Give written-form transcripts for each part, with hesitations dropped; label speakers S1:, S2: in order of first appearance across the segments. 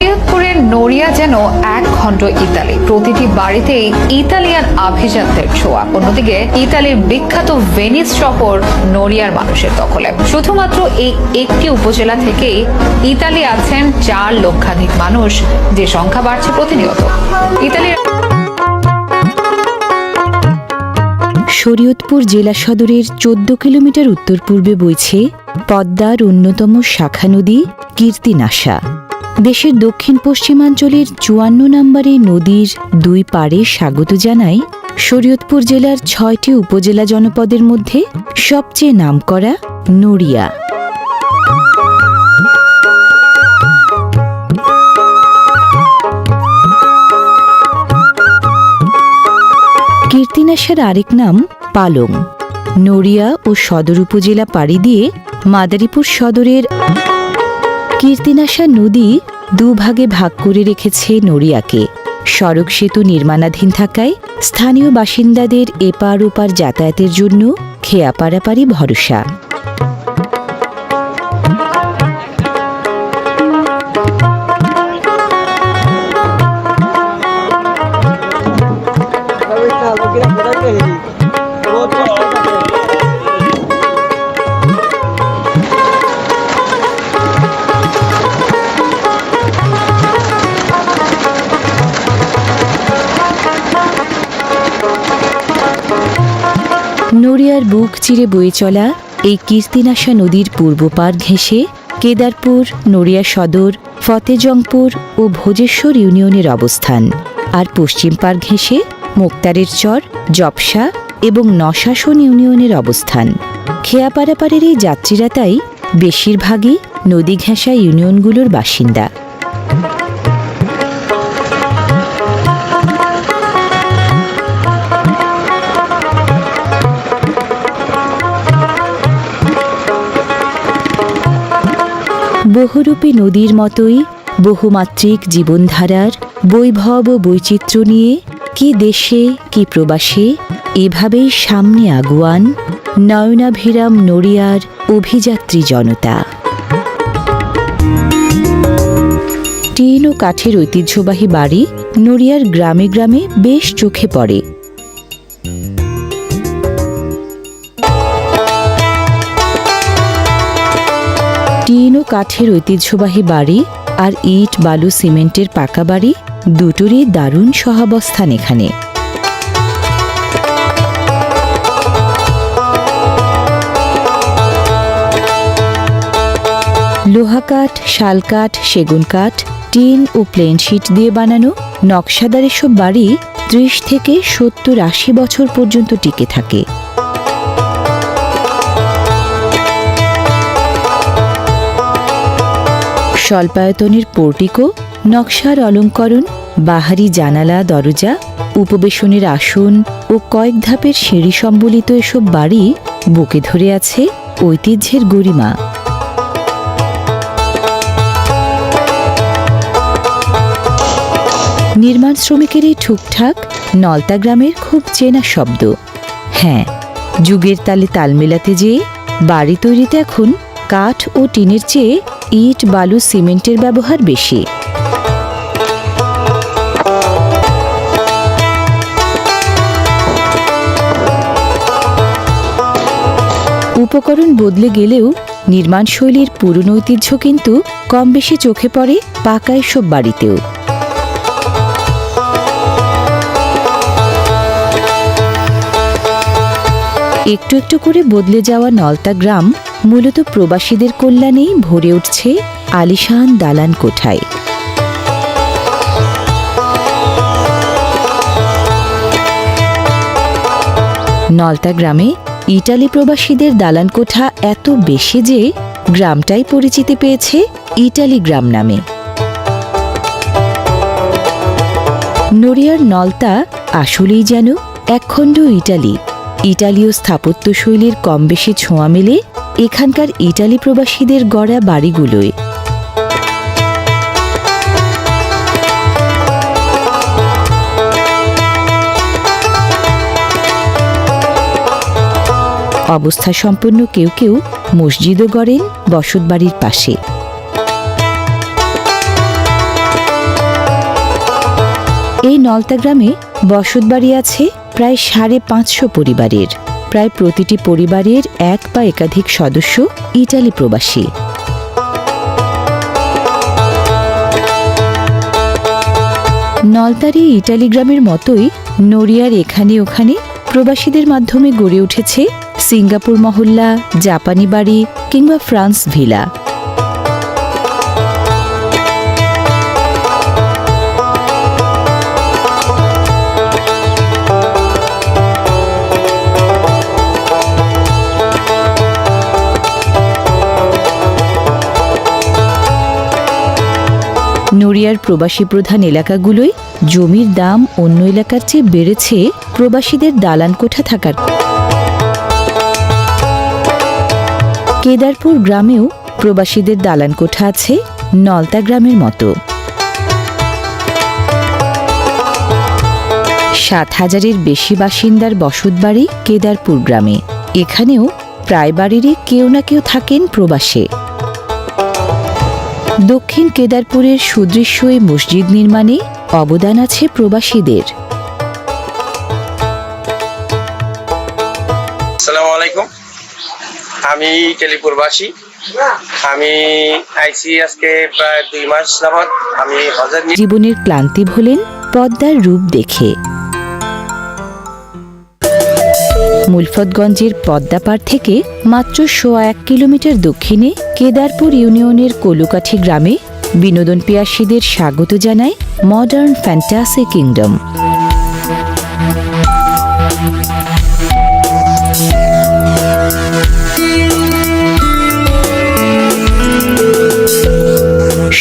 S1: শরীয়তপুরের নড়িয়া যেন এক খণ্ড ইতালি, প্রতিটি বাড়িতেই ইতালিয়ান আভিজাত্যের ছোঁয়া। অন্যদিকে ইতালির বিখ্যাত ভেনিস শহর নড়িয়ার মানুষের দখলে। শুধুমাত্র এই একটি উপজেলা থেকেই ইতালি আছেন 4 লক্ষাধিক মানুষ, যে সংখ্যা বাড়ছে প্রতিনিয়ত। ইতালির
S2: শরীয়তপুর জেলা সদরের 14 কিলোমিটার উত্তর পূর্বে বইছে পদ্মার অন্যতম শাখা নদী কীর্তিনাশা। দেশের দক্ষিণ পশ্চিমাঞ্চলের 54 নম্বরে নদীর দুই পাড়ে স্বাগত জানায় শরীয়তপুর জেলার 6টি উপজেলা জনপদের মধ্যে সবচেয়ে নামকরা নড়িয়া। কীর্তিনাশার আরেক নাম পালং। নড়িয়া ও সদর উপজেলা পাড়ি দিয়ে মাদারীপুর সদরের কীর্তিনাশা নদী দুভাগে ভাগ করে রেখেছে নড়িয়াকে। সড়ক সেতু নির্মাণাধীন থাকায় স্থানীয় বাসিন্দাদের এপার ওপার যাতায়াতের জন্য খেয়া পারাপারই ভরসা। নড়িয়ার বুক চিরে বয়ে চলা এই কীর্তিনাশা নদীর পূর্ব পাড় ঘেঁষে কেদারপুর, নড়িয়া সদর, ফতেজংপুর ও ভোজেশ্বর ইউনিয়নের অবস্থান, আর পশ্চিম পাড় ঘেঁষে মোক্তারের চর, জপসা এবং নশাসন ইউনিয়নের অবস্থান। খেয়া পারাপারের এই যাত্রীরা তাই বেশিরভাগই নদী ঘেঁষা ইউনিয়নগুলোর বাসিন্দা। বহুরূপী নদীর মতোই বহুমাত্রিক জীবনধারার বৈভব ও বৈচিত্র্য নিয়ে কি দেশে কি প্রবাসে এভাবেই সামনে আগুয়ান নয়নাভিরাম নড়িয়ার অভিযাত্রী জনতা। টিন ও কাঠের ঐতিহ্যবাহী বাড়ি নড়িয়ার গ্রামে গ্রামে বেশ চোখে পড়ে। টিন ও কাঠের ঐতিহ্যবাহী বাড়ি আর ইট বালু সিমেন্টের পাকা বাড়ি দুটোরই দারুণ সহাবস্থান এখানে। লোহা কাঠ, শাল কাঠ, সেগুন কাঠ, টিন ও প্লেন শিট দিয়ে বানানো নকশাদার এসব বাড়ি 30 থেকে 70-80 বছর পর্যন্ত টিকে থাকে। স্বল্পায়তনের পোর্টিকো, নকশার অলঙ্করণ, বাহারি জানালা দরজা, উপবেশনের আসন ও কয়েক ধাপের সিঁড়ি সম্বলিত এসব বাড়ি বুকে ধরে আছে ঐতিহ্যের গরিমা। নির্মাণ শ্রমিকের এই ঠুকঠাক নলতা গ্রামের খুব চেনা শব্দ। হ্যাঁ, যুগের তালে তাল মেলাতে যেয়ে বাড়ি তৈরিতে এখন কাঠ ও টিনের চেয়ে ইট বালু সিমেন্টের ব্যবহার বেশি। উপকরণ বদলে গেলেও নির্মাণশৈলীর পুরনো ঐতিহ্য কিন্তু কম বেশি চোখে পড়ে পাকা এসব বাড়িতেও। একটু একটু করে বদলে যাওয়া নলতা গ্রাম মূলত প্রবাসীদের কল্যাণেই ভরে উঠছে আলিশান দালান কোঠায়। নলতা গ্রামে ইটালি প্রবাসীদের দালান কোঠা এত বেশি যে গ্রামটাই পরিচিতি পেয়েছে ইটালি গ্রাম নামে। নড়িয়ার নলতা আসলেই যেন একখণ্ড ইটালি। ইটালীয় স্থাপত্যশৈলীর কম বেশি ছোঁয়া মেলে এখানকার ইটালি প্রবাসীদের গড়া বাড়িগুলোয়। অবস্থা সম্পন্ন কেউ কেউ মসজিদও গড়েন বসতবাড়ির পাশে। নলতা গ্রামে বসতবাড়ি আছে প্রায় 550 পরিবারের। প্রায় প্রতিটি পরিবারের এক বা একাধিক সদস্য ইটালি প্রবাসী। নলতার এই ইটালি গ্রামের মতোই নড়িয়ার এখানে ওখানে প্রবাসীদের মাধ্যমে গড়ে উঠেছে সিঙ্গাপুর মহল্লা, জাপানি বাড়ি কিংবা ফ্রান্স ভিলা। নড়িয়ার প্রবাসী প্রধান এলাকাগুলোয় জমির দাম অন্য এলাকার চেয়ে বেড়েছে প্রবাসীদের দালান কোঠা থাকার। কেদারপুর গ্রামেও প্রবাসীদের দালান কোঠা আছে নলতা গ্রামের মতো। 7,000-এর বেশি বাসিন্দার বসতবাড়ি কেদারপুর গ্রামে। এখানেও প্রায় বাড়িরই কেউ না কেউ থাকেন প্রবাসে। দক্ষিণ কেদারপুরের সুদৃশ্য এই মসজিদ নির্মাণে অবদান আছে প্রবাসীদের।
S3: আসসালামু আলাইকুম, আমি ইটালিপুরবাসী। আমি আইসি আজকে প্রায় 2 মাস যাবত। আমি হজের
S2: জীবনের ক্লান্তি ভোলেন পদ্মার রূপ দেখে। মুলফতগঞ্জের পদ্মাপাড় থেকে মাত্র 1.5 কিলোমিটার দক্ষিণে কেদারপুর ইউনিয়নের কলুকাঠি গ্রামে বিনোদন পিয়াসীদের স্বাগত জানায় মডার্ন ফ্যান্টাসি কিংডম।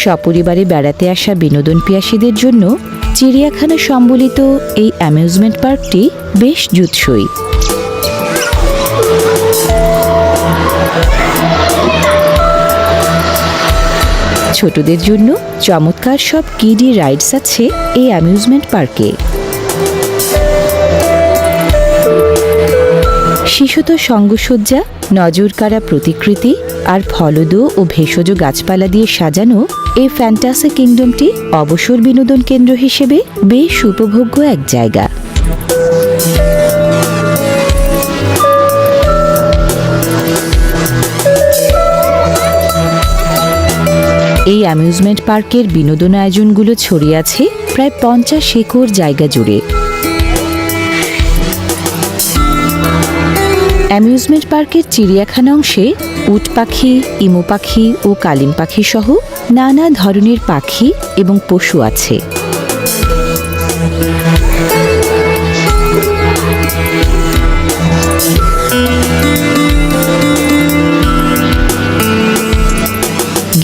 S2: সপরিবারে বেড়াতে আসা বিনোদন পিয়াসীদের জন্য চিড়িয়াখানা সম্বলিত এই অ্যামিউজমেন্ট পার্কটি বেশ জুৎসই। ছোটদের জন্য চমৎকার সব কিডি রাইডস আছে এই অ্যামিউজমেন্ট পার্কে। শিশুত সঙ্গসজ্জা, নজরকাড়া প্রতিকৃতি আর ফলদ ও ভেষজ গাছপালা দিয়ে সাজানো এই ফ্যান্টাসি কিংডমটি অবসর বিনোদন কেন্দ্র হিসেবে বেশ উপভোগ্য এক জায়গা। এই অ্যামিউজমেন্ট পার্কের বিনোদন আয়োজনগুলো ছড়িয়ে আছে প্রায় 50 একর জায়গা জুড়ে। অ্যামিউজমেন্ট পার্কের চিড়িয়াখানা অংশে উট পাখি, ইমু পাখি ও কালিম পাখি সহ নানা ধরনের পাখি এবং পশু আছে।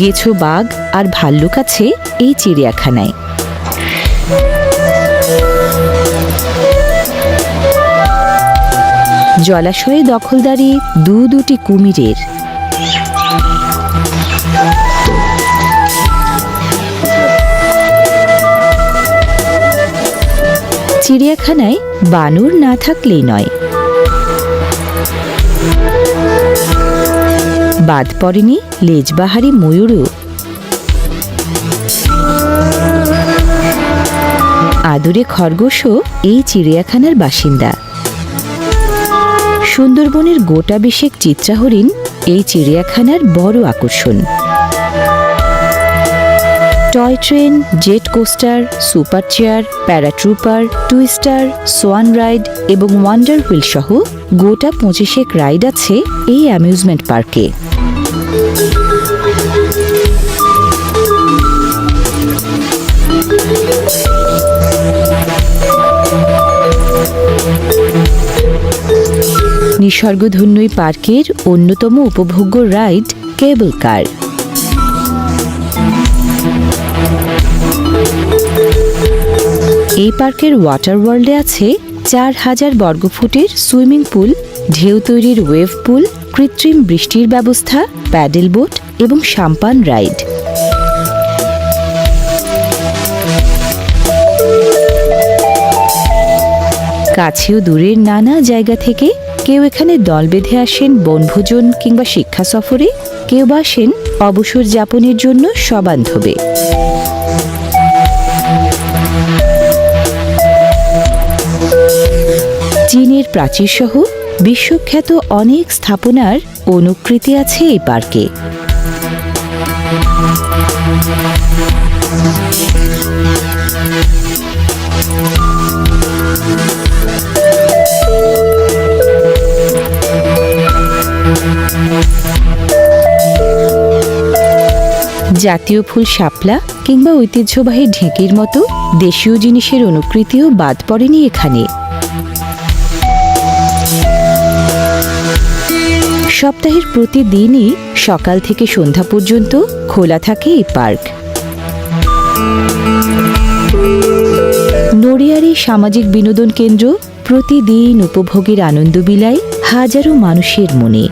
S2: গেছো বাঘ আর ভাল্লুক আছে এই চিড়িয়াখানায়। জলাশয়ে দখলদারি দুটি কুমিরের। চিড়িয়াখানায় বানর না থাকলেই নয়। বাদ পড়েনি লেজবাহারি ময়ূরও। আদুরে খরগোশও এই চিড়িয়াখানার বাসিন্দা। সুন্দরবনের গোটা বিশেক চিত্রাহরিণ এই চিড়িয়াখানার বড় আকর্ষণ। Toy train, jet coaster, super chair, paratrooper, twister, swan ride এবং ওয়ান্ডার হুইল সহ গোটা 25 রাইড আছে এই অ্যামিউজমেন্ট পার্কে। নিসর্গধন্য পার্কের অন্যতম উপভোগ্য রাইড কেবল কার। এই পার্কের ওয়াটার ওয়ার্ল্ডে আছে 4000 বর্গফুটের সুইমিং পুল, ঢেউ তৈরির ওয়েভ পুল, কৃত্রিম বৃষ্টির ব্যবস্থা, প্যাডেল বোট এবং সাম্পান রাইড। কাছে ও দূরের নানা জায়গা থেকে কেউ এখানে দল বেঁধে আসেন বনভোজন কিংবা শিক্ষা সফরে, কেউ বা আসেন অবসর যাপনের জন্য সবান্ধবে। রঙের প্রাচীর সহ বিশ্বখ্যাত অনেক স্থাপনার অনুকৃতি আছে এই পার্কে। জাতীয় ফুল শাপলা কিংবা ঐতিহ্যবাহী ঢেঁকির মতো দেশীয় জিনিসের অনুকৃতিও বাদ পড়েনি এখানে। সপ্তাহের প্রতিদিনই সকাল থেকে সন্ধ্যা পর্যন্ত খোলা থাকে এই পার্ক। নড়িয়ার এই সামাজিক বিনোদন কেন্দ্র প্রতিদিন উপভোগের আনন্দ বিলায় হাজারো মানুষের মনে।